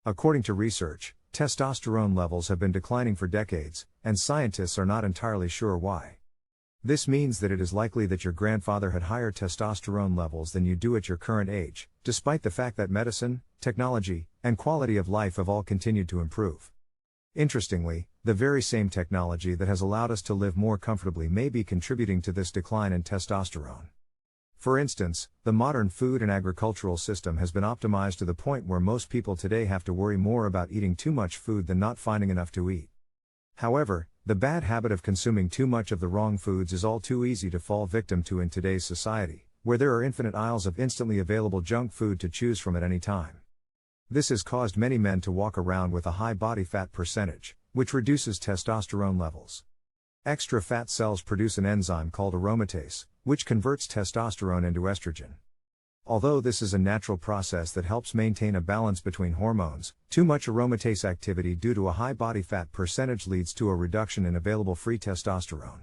According to research, testosterone levels have been declining for decades, and scientists are not entirely sure why. This means that it is likely that your grandfather had higher testosterone levels than you do at your current age, despite the fact that medicine, technology, and quality of life have all continued to improve. Interestingly, the very same technology that has allowed us to live more comfortably may be contributing to this decline in testosterone. For instance, the modern food and agricultural system has been optimized to the point where most people today have to worry more about eating too much food than not finding enough to eat. However, the bad habit of consuming too much of the wrong foods is all too easy to fall victim to in today's society, where there are infinite aisles of instantly available junk food to choose from at any time. This has caused many men to walk around with a high body fat percentage, which reduces testosterone levels. Extra fat cells produce an enzyme called aromatase, which converts testosterone into estrogen. Although this is a natural process that helps maintain a balance between hormones, too much aromatase activity due to a high body fat percentage leads to a reduction in available free testosterone.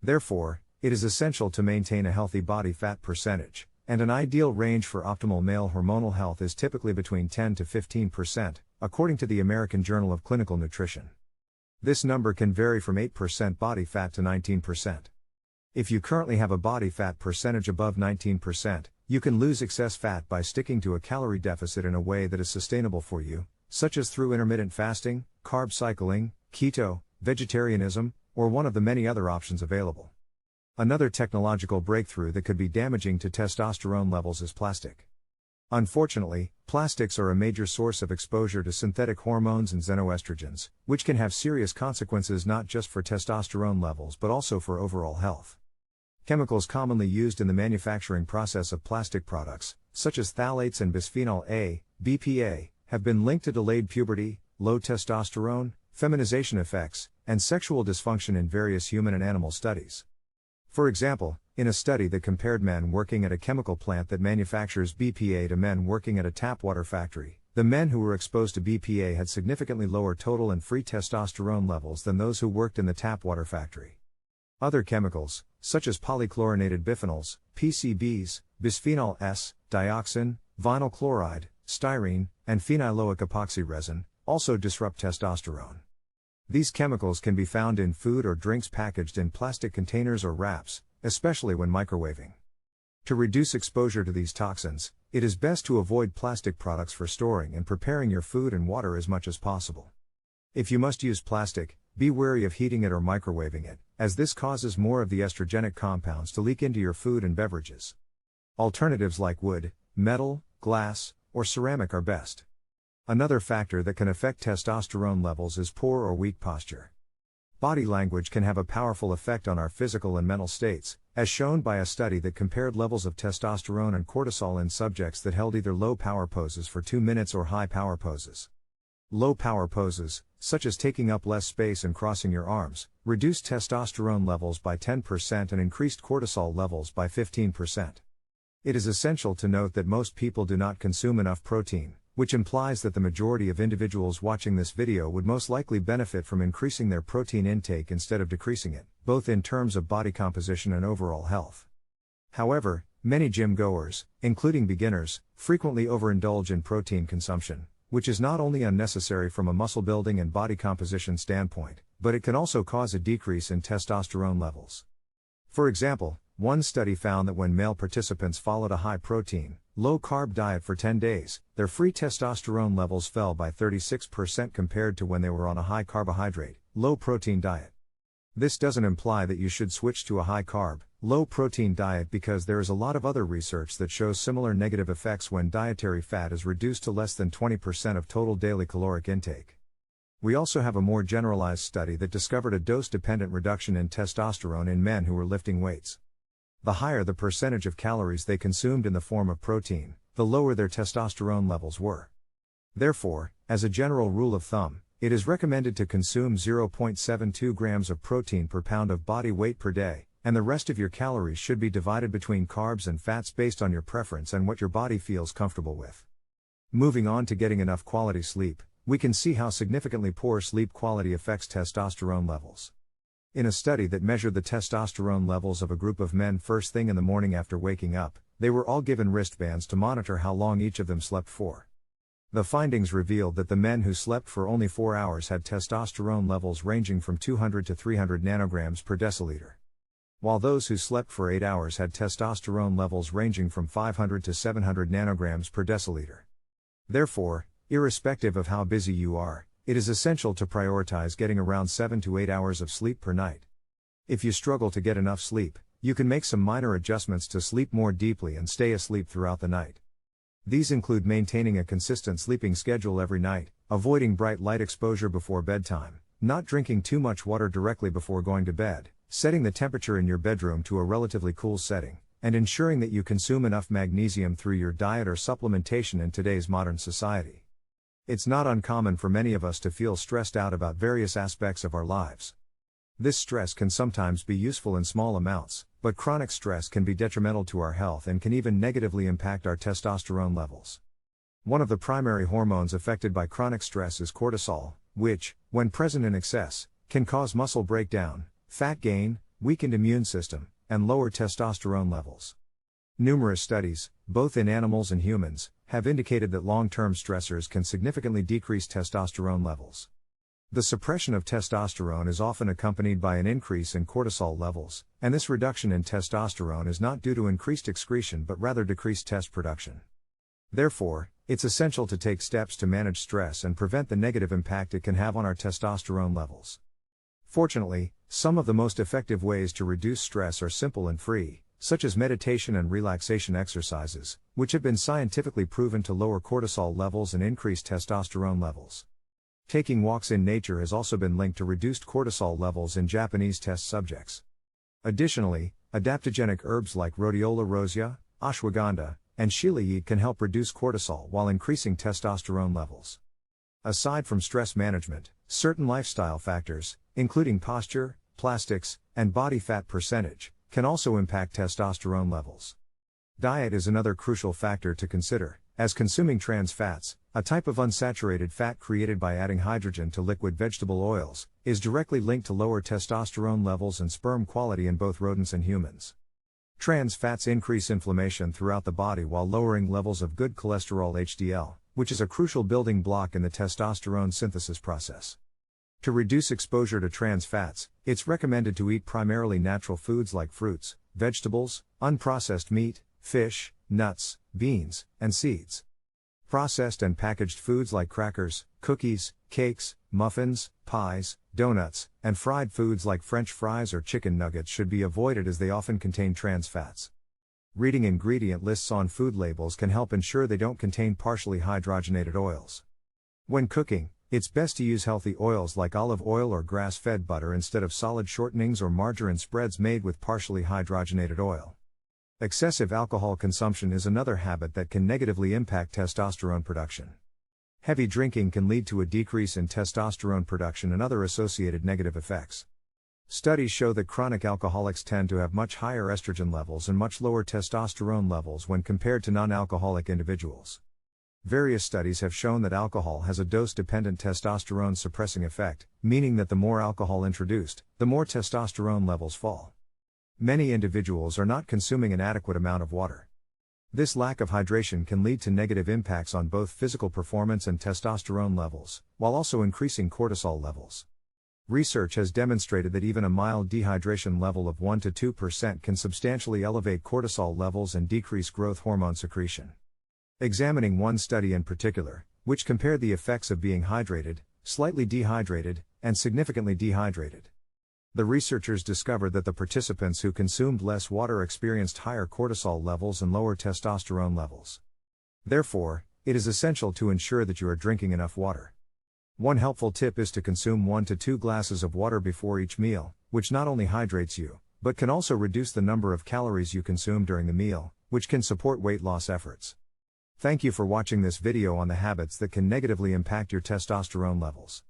Therefore, it is essential to maintain a healthy body fat percentage, and an ideal range for optimal male hormonal health is typically between 10 to 15%, according to the American Journal of Clinical Nutrition. This number can vary from 8% body fat to 19%. If you currently have a body fat percentage above 19%, you can lose excess fat by sticking to a calorie deficit in a way that is sustainable for you, such as through intermittent fasting, carb cycling, keto, vegetarianism, or one of the many other options available. Another technological breakthrough that could be damaging to testosterone levels is plastic. Unfortunately, plastics are a major source of exposure to synthetic hormones and xenoestrogens, which can have serious consequences not just for testosterone levels but also for overall health. Chemicals commonly used in the manufacturing process of plastic products, such as phthalates and bisphenol A, BPA, have been linked to delayed puberty, low testosterone, feminization effects, and sexual dysfunction in various human and animal studies. For example, in a study that compared men working at a chemical plant that manufactures BPA to men working at a tap water factory, the men who were exposed to BPA had significantly lower total and free testosterone levels than those who worked in the tap water factory. Other chemicals, such as polychlorinated biphenyls, PCBs, bisphenol S, dioxin, vinyl chloride, styrene, and phenyloic epoxy resin, also disrupt testosterone. These chemicals can be found in food or drinks packaged in plastic containers or wraps, especially when microwaving. To reduce exposure to these toxins, it is best to avoid plastic products for storing and preparing your food and water as much as possible. If you must use plastic, be wary of heating it or microwaving it, as this causes more of the estrogenic compounds to leak into your food and beverages. Alternatives like wood, metal, glass, or ceramic are best. Another factor that can affect testosterone levels is poor or weak posture. Body language can have a powerful effect on our physical and mental states, as shown by a study that compared levels of testosterone and cortisol in subjects that held either low power poses for 2 minutes or high power poses. Low power poses, such as taking up less space and crossing your arms, reduced testosterone levels by 10% and increased cortisol levels by 15%. It is essential to note that most people do not consume enough protein, which implies that the majority of individuals watching this video would most likely benefit from increasing their protein intake instead of decreasing it, both in terms of body composition and overall health. However, many gym goers, including beginners, frequently overindulge in protein consumption, which is not only unnecessary from a muscle building and body composition standpoint, but it can also cause a decrease in testosterone levels. For example, one study found that when male participants followed a high-protein, low-carb diet for 10 days, their free testosterone levels fell by 36% compared to when they were on a high-carbohydrate, low-protein diet. This doesn't imply that you should switch to a high-carb, low-protein diet because there is a lot of other research that shows similar negative effects when dietary fat is reduced to less than 20% of total daily caloric intake. We also have a more generalized study that discovered a dose-dependent reduction in testosterone in men who were lifting weights. The higher the percentage of calories they consumed in the form of protein, the lower their testosterone levels were. Therefore, as a general rule of thumb, it is recommended to consume 0.72 grams of protein per pound of body weight per day, and the rest of your calories should be divided between carbs and fats based on your preference and what your body feels comfortable with. Moving on to getting enough quality sleep, we can see how significantly poor sleep quality affects testosterone levels. In a study that measured the testosterone levels of a group of men first thing in the morning after waking up, they were all given wristbands to monitor how long each of them slept for. The findings revealed that the men who slept for only 4 hours had testosterone levels ranging from 200 to 300 nanograms per deciliter, while those who slept for 8 hours had testosterone levels ranging from 500 to 700 nanograms per deciliter. Therefore, irrespective of how busy you are, it is essential to prioritize getting around 7 to 8 hours of sleep per night. If you struggle to get enough sleep, you can make some minor adjustments to sleep more deeply and stay asleep throughout the night. These include maintaining a consistent sleeping schedule every night, avoiding bright light exposure before bedtime, not drinking too much water directly before going to bed, setting the temperature in your bedroom to a relatively cool setting, and ensuring that you consume enough magnesium through your diet or supplementation in today's modern society. It's not uncommon for many of us to feel stressed out about various aspects of our lives. This stress can sometimes be useful in small amounts, but chronic stress can be detrimental to our health and can even negatively impact our testosterone levels. One of the primary hormones affected by chronic stress is cortisol, which, when present in excess, can cause muscle breakdown, fat gain, weakened immune system, and lower testosterone levels. Numerous studies, both in animals and humans, have indicated that long-term stressors can significantly decrease testosterone levels. The suppression of testosterone is often accompanied by an increase in cortisol levels, and this reduction in testosterone is not due to increased excretion but rather decreased test production. Therefore, it's essential to take steps to manage stress and prevent the negative impact it can have on our testosterone levels. Fortunately, some of the most effective ways to reduce stress are simple and free, such as meditation and relaxation exercises, which have been scientifically proven to lower cortisol levels and increase testosterone levels. Taking walks in nature has also been linked to reduced cortisol levels in Japanese test subjects. Additionally, adaptogenic herbs like rhodiola rosea, ashwagandha, and shilajit can help reduce cortisol while increasing testosterone levels. Aside from stress management, certain lifestyle factors, including posture, plastics, and body fat percentage, can also impact testosterone levels. Diet is another crucial factor to consider, as consuming trans fats, a type of unsaturated fat created by adding hydrogen to liquid vegetable oils, is directly linked to lower testosterone levels and sperm quality in both rodents and humans. Trans fats increase inflammation throughout the body while lowering levels of good cholesterol HDL, which is a crucial building block in the testosterone synthesis process. To reduce exposure to trans fats, it's recommended to eat primarily natural foods like fruits, vegetables, unprocessed meat, fish, nuts, beans, and seeds. Processed and packaged foods like crackers, cookies, cakes, muffins, pies, donuts, and fried foods like French fries or chicken nuggets should be avoided as they often contain trans fats. Reading ingredient lists on food labels can help ensure they don't contain partially hydrogenated oils. When cooking, it's best to use healthy oils like olive oil or grass-fed butter instead of solid shortenings or margarine spreads made with partially hydrogenated oil. Excessive alcohol consumption is another habit that can negatively impact testosterone production. Heavy drinking can lead to a decrease in testosterone production and other associated negative effects. Studies show that chronic alcoholics tend to have much higher estrogen levels and much lower testosterone levels when compared to non-alcoholic individuals. Various studies have shown that alcohol has a dose-dependent testosterone suppressing effect, meaning that the more alcohol introduced, the more testosterone levels fall. Many individuals are not consuming an adequate amount of water. This lack of hydration can lead to negative impacts on both physical performance and testosterone levels, while also increasing cortisol levels. Research has demonstrated that even a mild dehydration level of 1 to 2% can substantially elevate cortisol levels and decrease growth hormone secretion. Examining one study in particular, which compared the effects of being hydrated, slightly dehydrated, and significantly dehydrated. The researchers discovered that the participants who consumed less water experienced higher cortisol levels and lower testosterone levels. Therefore, it is essential to ensure that you are drinking enough water. One helpful tip is to consume 1 to 2 glasses of water before each meal, which not only hydrates you, but can also reduce the number of calories you consume during the meal, which can support weight loss efforts. Thank you for watching this video on the habits that can negatively impact your testosterone levels.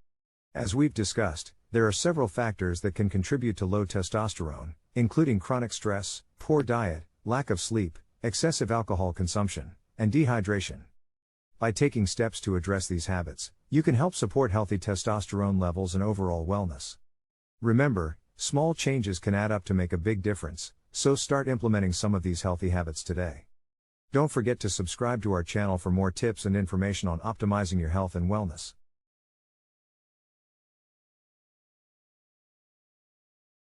As we've discussed, there are several factors that can contribute to low testosterone, including chronic stress, poor diet, lack of sleep, excessive alcohol consumption, and dehydration. By taking steps to address these habits, you can help support healthy testosterone levels and overall wellness. Remember, small changes can add up to make a big difference, so start implementing some of these healthy habits today. Don't forget to subscribe to our channel for more tips and information on optimizing your health and wellness.